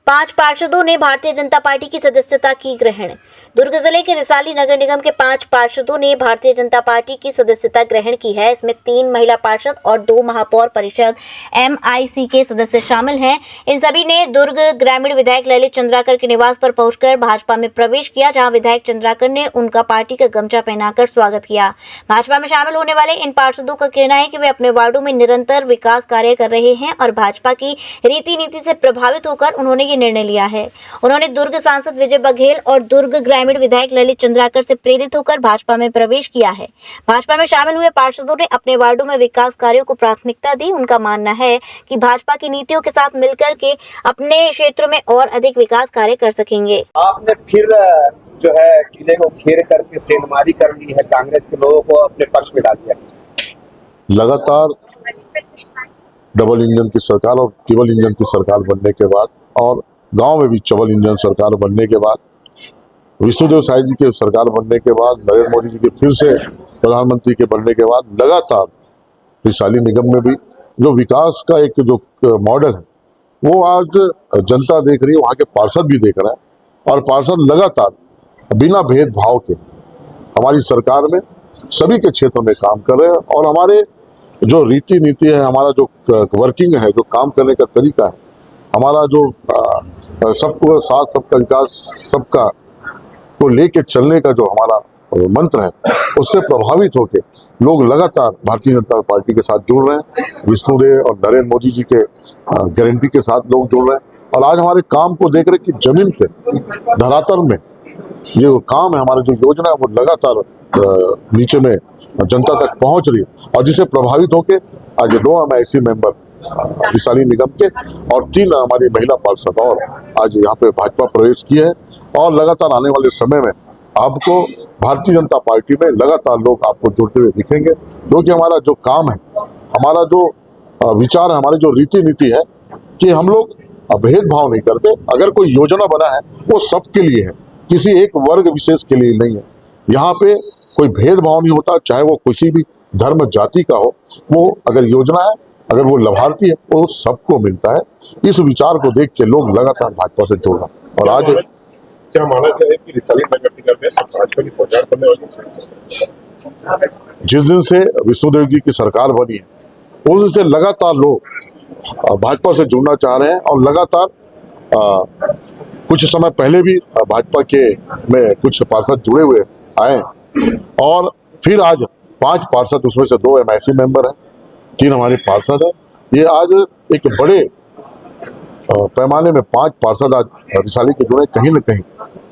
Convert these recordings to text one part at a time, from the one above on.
5 पार्षदों ने भारतीय जनता पार्टी की सदस्यता की ग्रहण। दुर्ग जिले के रिसाली नगर निगम के 5 पार्षदों ने भारतीय जनता पार्टी की सदस्यता ग्रहण की है। इसमें 3 महिला पार्षद और 2 महापौर परिषद MIC के सदस्य शामिल हैं। इन सभी ने दुर्ग ग्रामीण विधायक ललित चंद्राकर के निवास पर पहुंचकर भाजपा में प्रवेश किया, जहां विधायक चंद्राकर ने उनका पार्टी का गमछा पहनाकर स्वागत किया। भाजपा में शामिल होने वाले इन पार्षदों का कहना है कि वे अपने वार्डों में निरंतर विकास कार्य कर रहे हैं और भाजपा की रीति नीति से प्रभावित होकर उन्होंने ये निर्णय लिया है। उन्होंने दुर्ग सांसद विजय बघेल और दुर्ग ग्रामीण विधायक ललित चंद्राकर से प्रेरित होकर भाजपा में प्रवेश किया है। भाजपा में शामिल हुए पार्षदों ने अपने वार्डों में विकास कार्यों को प्राथमिकता दी। उनका मानना है कि भाजपा की नीतियों के साथ मिलकर के अपने क्षेत्र में और अधिक विकास कार्य कर सकेंगे। आपने फिर जो है किले को घेर करके सेंधमारी कर ली है, कांग्रेस के लोगों को अपने पक्ष में डाल दिया। लगातार डबल इंजन की सरकार और ट्रिपल इंजन की सरकार बनने के बाद और गांव में भी डबल इंजन सरकार बनने के बाद, विष्णुदेव साय जी के सरकार बनने के बाद, नरेंद्र मोदी जी के फिर से प्रधानमंत्री के बनने के बाद लगातार रिसाली निगम में भी जो विकास का एक जो मॉडल है वो आज जनता देख रही है, वहाँ के पार्षद भी देख रहे हैं और पार्षद लगातार बिना भेदभाव के हमारी सरकार में सभी के क्षेत्र में काम कर रहे हैं और हमारे जो रीति नीति है, हमारा जो वर्किंग है, जो काम करने का तरीका है, हमारा जो सबको साथ सबका विकास सबका को लेके चलने का जो हमारा मंत्र है, उससे प्रभावित होकर लोग लगातार भारतीय जनता पार्टी के साथ जुड़ रहे हैं। विष्णुदेव और नरेंद्र मोदी जी के गारंटी के साथ लोग जुड़ रहे हैं और आज हमारे काम को देख रहे कि जमीन पे धरातल में ये जो काम है, हमारी जो योजना है वो लगातार नीचे में जनता तक पहुंच रही है और जिसे प्रभावित होके आज 2 MIC मेंबर रिसाली निगम के और 3 हमारी महिला पार्षद और आज यहाँ पे भाजपा प्रवेश किए है और लगातार आने वाले समय में आपको भारतीय जनता पार्टी में लगातार लोग आपको जुड़ते हुए दिखेंगे, क्योंकि हमारा जो काम है, हमारा जो विचार है, हमारी जो रीति नीति है कि हम लोग भेदभाव नहीं करते। अगर कोई योजना बना है वो सबके लिए है, किसी एक वर्ग विशेष के लिए नहीं है। यहाँ पे कोई भेदभाव नहीं होता, चाहे वो किसी भी धर्म जाति का हो। वो अगर योजना है, अगर वो लाभार्थी है, वो सबको मिलता है। इस विचार को देख के लोग लगातार भाजपा से जुड़ रहे हैं और आज क्या माना जाए कि रिसाली नगर निगम में भाजपा की सरकार बनने वाली है? जिस दिन से विष्णुदेव जी की सरकार बनी है उस दिन से लगातार लोग भाजपा से जुड़ना चाह रहे हैं और लगातार कुछ समय पहले भी भाजपा के में कुछ पार्षद जुड़े हुए आए और फिर आज 5 पार्षद, उसमें से 2 MIC मेंबर हैं, 3 हमारे पार्षद हैं। ये आज एक बड़े पैमाने में 5 पार्षद आज रिसाली के जुड़े। कहीं न कहीं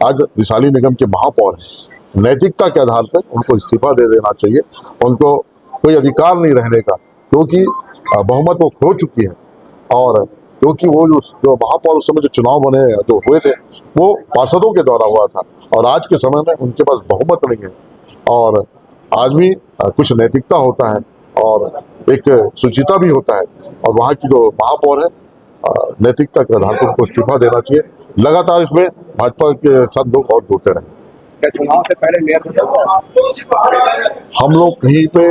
आज रिसाली निगम के महापौर हैं, नैतिकता के आधार पर उनको इस्तीफा दे देना चाहिए। उनको कोई अधिकार नहीं रहने का, क्योंकि बहुमत वो खो चुकी है और क्योंकि वो जो महापौर उस समय जो चुनाव बने जो हुए थे वो पार्षदों के द्वारा हुआ था और आज के समय में उनके पास बहुमत नहीं है और आदमी कुछ नैतिकता होता है और एक सुचिता भी होता है और वहाँ की जो महापौर है नैतिकता के आधार पर उनको इस्तीफा देना चाहिए। लगातार इसमें भाजपा के साथ लोग और जुड़ते रहे। क्या चुनाव से पहले मेयर हम लोग कहीं पे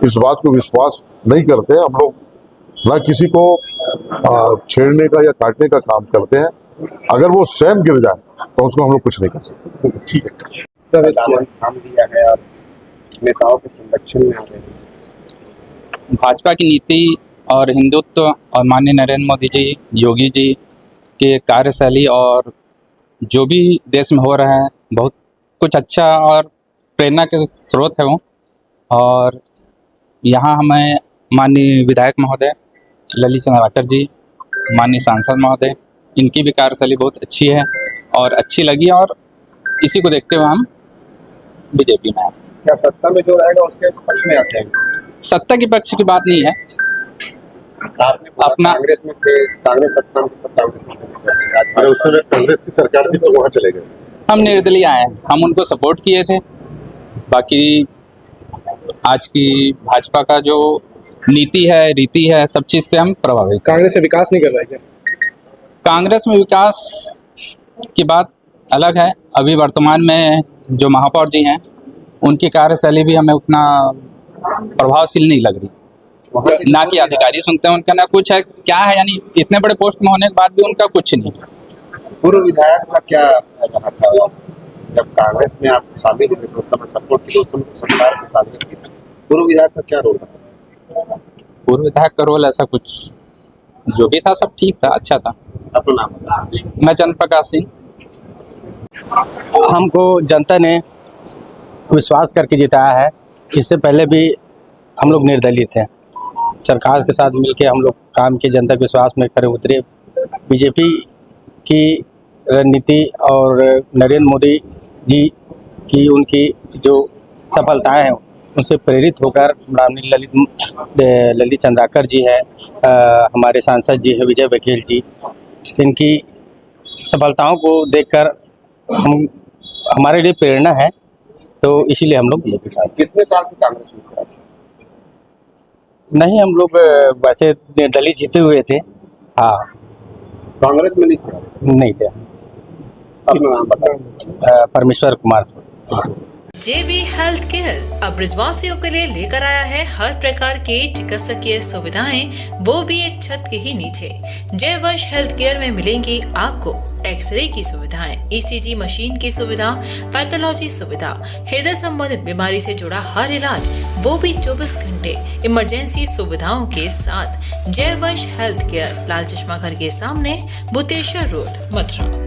इस बात को विश्वास नहीं करते। हम लोग ना किसी को छेड़ने का या काटने का काम करते हैं। अगर वो स्वयं गिर जाए तो उसको हम लोग कुछ नहीं कर सकते। ठीक है, काम दिया है और नेताओं के संरक्षण में आ रहे हैं। भाजपा की नीति और हिंदुत्व और माननीय नरेंद्र मोदी जी, योगी जी के कार्यशैली और जो भी देश में हो रहा है, बहुत कुछ अच्छा और प्रेरणा के स्रोत है वो। और यहाँ हमें माननीय विधायक महोदय ललित चंद्राकर जी, माननीय सांसद महोदय, इनकी भी कार्यशैली बहुत अच्छी है और अच्छी लगी और इसी को देखते हुए हम बीजेपी में हैं। क्या सत्ता में जो रहेगा उसके पक्ष में आते हैं? सत्ता के पक्ष की बात नहीं है, आपने अपना कांग्रेस में थे, कांग्रेस सत्ता में तो कांग्रेस में अरे उस समय कांग्रेस की सरकार थी तो वहाँ चले गए। हम निर्दलीय आए, हम उनको सपोर्ट किए थे। बाकी आज की भाजपा का जो नीति है, रीति है, सब चीज़ से हम प्रभावित। कांग्रेस से विकास नहीं कर रहा है क्या? कांग्रेस में विकास की बात अलग है। अभी वर्तमान में जो महापौर जी हैं उनकी कार्यशैली भी हमें उतना प्रभावशील नहीं लग रही। वहाँ के ना कि अधिकारी सुनते हैं उनका, ना कुछ है क्या है, यानी इतने बड़े पोस्ट में होने के बाद भी उनका कुछ नहीं। पूर्व विधायक का क्या रहा था? जब कांग्रेस में आप शामिल हुए तो उस समय सपोर्ट की, उस समय तो सरकार में कांग्रेस की। पूर्व विधायक का क्या रोल रहा? पूर्व विधायक का रोल ऐसा कुछ जो भी था सब ठीक था, अच्छा था। अपना नाम बताइए। मैं चंद्र प्रकाश सिंह। हमको जनता ने विश्वास करके जिताया है। इससे पहले भी हम लोग निर्दलीय थे, सरकार के साथ मिलके हम लोग काम किए, जनता के विश्वास में खरे उतरे। बीजेपी की रणनीति और नरेंद्र मोदी जी की उनकी जो सफलताएं हैं उनसे प्रेरित होकर ललित चंद्राकर जी हैं, हमारे सांसद जी हैं विजय बघेल जी, इनकी सफलताओं को देखकर हमारे लिए प्रेरणा है, तो इसीलिए हम लोग कितने साल से कांग्रेस में थे? नहीं, हम लोग वैसे निर्दलीय जीते हुए थे। हाँ, कांग्रेस में नहीं थे? नहीं थे। अपना नाम बताइए। परमेश्वर कुमार। JV हेल्थ केयर अब ब्रिजवासियों के लिए लेकर आया है हर प्रकार की चिकित्सकीय सुविधाएं, वो भी एक छत के ही नीचे। जयवंश हेल्थ केयर में मिलेंगी आपको एक्सरे की सुविधाएं, ECG मशीन की सुविधा, पैथोलॉजी सुविधा, हृदय संबंधित बीमारी से जुड़ा हर इलाज, वो भी 24 घंटे इमरजेंसी सुविधाओं के साथ। जयवंश हेल्थ केयर, लाल चश्मा घर के सामने, बुतेश्वर रोड, मथुरा।